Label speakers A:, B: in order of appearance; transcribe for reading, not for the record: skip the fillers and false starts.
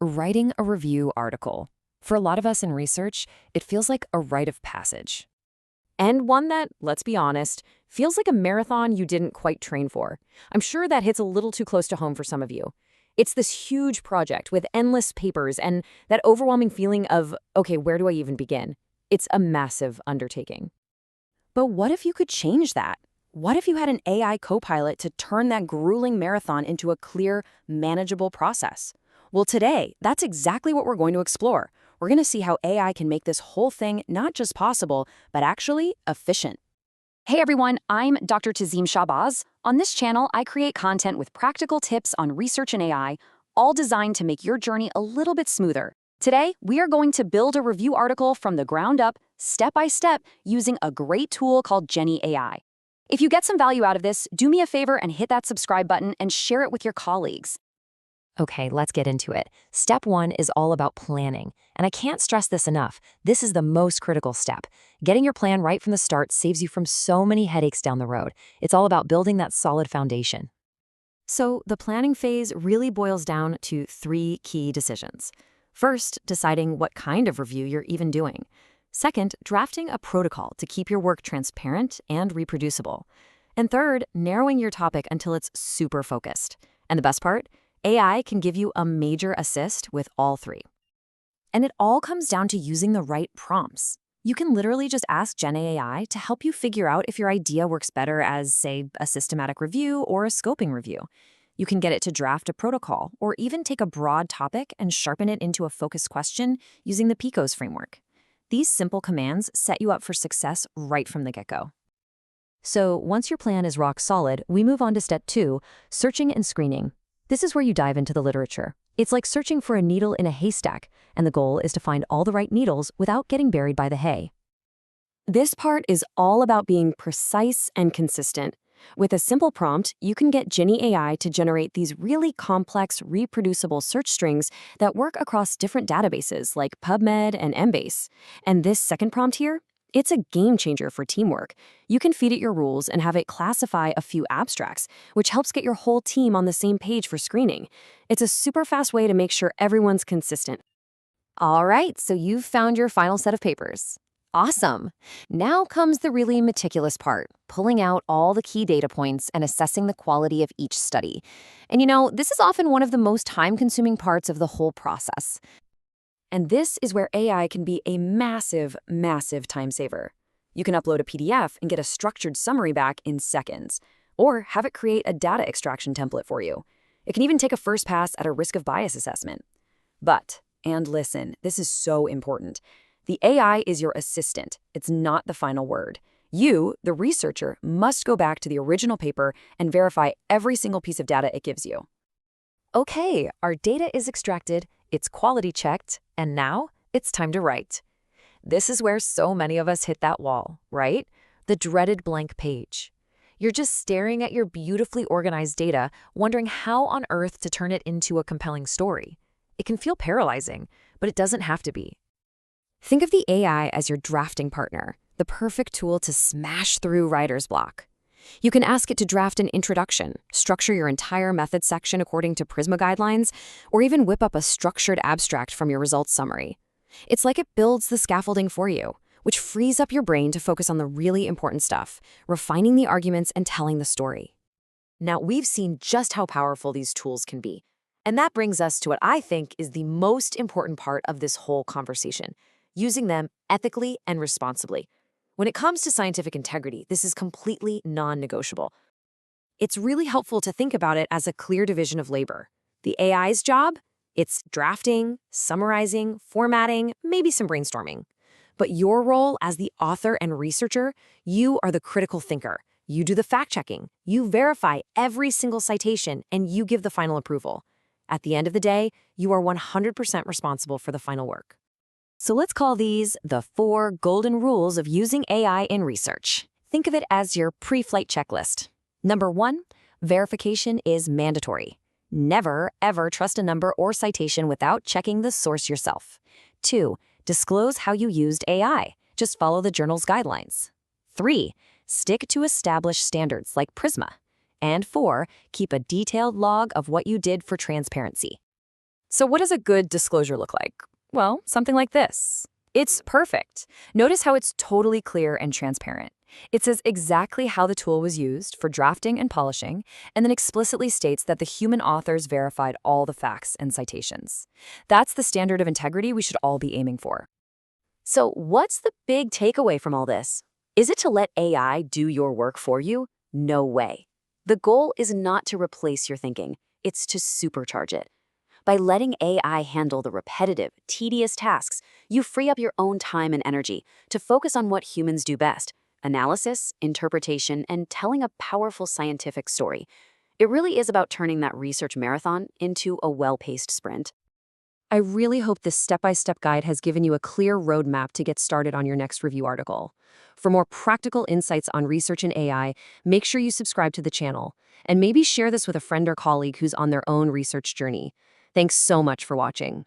A: Writing a review article. For a lot of us in research, it feels like a rite of passage. And one that, let's be honest, feels like a marathon you didn't quite train for. I'm sure that hits a little too close to home for some of you. It's this huge project with endless papers and that overwhelming feeling of, okay, where do I even begin? It's a massive undertaking. But what if you could change that? What if you had an AI co-pilot to turn that grueling marathon into a clear, manageable process? Well, today, that's exactly what we're going to explore. We're going to see how AI can make this whole thing not just possible, but actually efficient. Hey everyone, I'm Dr. Tazim Shahbaz. On this channel, I create content with practical tips on research and AI, all designed to make your journey a little bit smoother. Today, we are going to build a review article from the ground up, step by step, using a great tool called Jenni AI. If you get some value out of this, do me a favor and hit that subscribe button and share it with your colleagues. Okay, let's get into it. Step 1 is all about planning, and I can't stress this enough. This is the most critical step. Getting your plan right from the start saves you from so many headaches down the road. It's all about building that solid foundation. So the planning phase really boils down to 3 key decisions. First, deciding what kind of review you're even doing. Second, drafting a protocol to keep your work transparent and reproducible. And third, narrowing your topic until it's super focused. And the best part? AI can give you a major assist with all 3. And it all comes down to using the right prompts. You can literally just ask Jenni AI to help you figure out if your idea works better as, say, a systematic review or a scoping review. You can get it to draft a protocol or even take a broad topic and sharpen it into a focused question using the PICOS framework. These simple commands set you up for success right from the get-go. So once your plan is rock solid, we move on to step 2, searching and screening. This is where you dive into the literature. It's like searching for a needle in a haystack, and the goal is to find all the right needles without getting buried by the hay. This part is all about being precise and consistent. With a simple prompt, you can get Jenni AI to generate these really complex, reproducible search strings that work across different databases like PubMed and Embase. And this second prompt here? It's a game changer for teamwork. You can feed it your rules and have it classify a few abstracts, which helps get your whole team on the same page for screening. It's a super fast way to make sure everyone's consistent. All right, so you've found your final set of papers. Awesome. Now comes the really meticulous part, pulling out all the key data points and assessing the quality of each study. And this is often one of the most time-consuming parts of the whole process. And this is where AI can be a massive, massive time saver. You can upload a PDF and get a structured summary back in seconds, or have it create a data extraction template for you. It can even take a first pass at a risk of bias assessment. But, and listen, this is so important. The AI is your assistant. It's not the final word. You, the researcher, must go back to the original paper and verify every single piece of data it gives you. Okay, our data is extracted, it's quality checked, and now it's time to write. This is where so many of us hit that wall, right? The dreaded blank page. You're just staring at your beautifully organized data, wondering how on earth to turn it into a compelling story. It can feel paralyzing, but it doesn't have to be. Think of the AI as your drafting partner, the perfect tool to smash through writer's block. You can ask it to draft an introduction, structure your entire method section according to PRISMA guidelines, or even whip up a structured abstract from your results summary. It's like it builds the scaffolding for you, which frees up your brain to focus on the really important stuff, refining the arguments and telling the story. Now, we've seen just how powerful these tools can be, and that brings us to what I think is the most important part of this whole conversation, using them ethically and responsibly. When it comes to scientific integrity, this is completely non-negotiable. It's really helpful to think about it as a clear division of labor. The AI's job? It's drafting, summarizing, formatting, maybe some brainstorming. But your role as the author and researcher, you are the critical thinker. You do the fact-checking, you verify every single citation, and you give the final approval. At the end of the day, you are 100% responsible for the final work. So let's call these the 4 golden rules of using AI in research. Think of it as your pre-flight checklist. Number 1, verification is mandatory. Never, ever trust a number or citation without checking the source yourself. 2, disclose how you used AI. Just follow the journal's guidelines. 3, stick to established standards like PRISMA. And 4, keep a detailed log of what you did for transparency. So what does a good disclosure look like? Well, something like this. It's perfect. Notice how it's totally clear and transparent. It says exactly how the tool was used for drafting and polishing, and then explicitly states that the human authors verified all the facts and citations. That's the standard of integrity we should all be aiming for.
B: So, what's the big takeaway from all this? Is it to let AI do your work for you? No way. The goal is not to replace your thinking, it's to supercharge it. By letting AI handle the repetitive, tedious tasks, you free up your own time and energy to focus on what humans do best: analysis, interpretation, and telling a powerful scientific story. It really is about turning that research marathon into a well-paced sprint.
A: I really hope this step-by-step guide has given you a clear roadmap to get started on your next review article. For more practical insights on research in AI, make sure you subscribe to the channel, and maybe share this with a friend or colleague who's on their own research journey. Thanks so much for watching.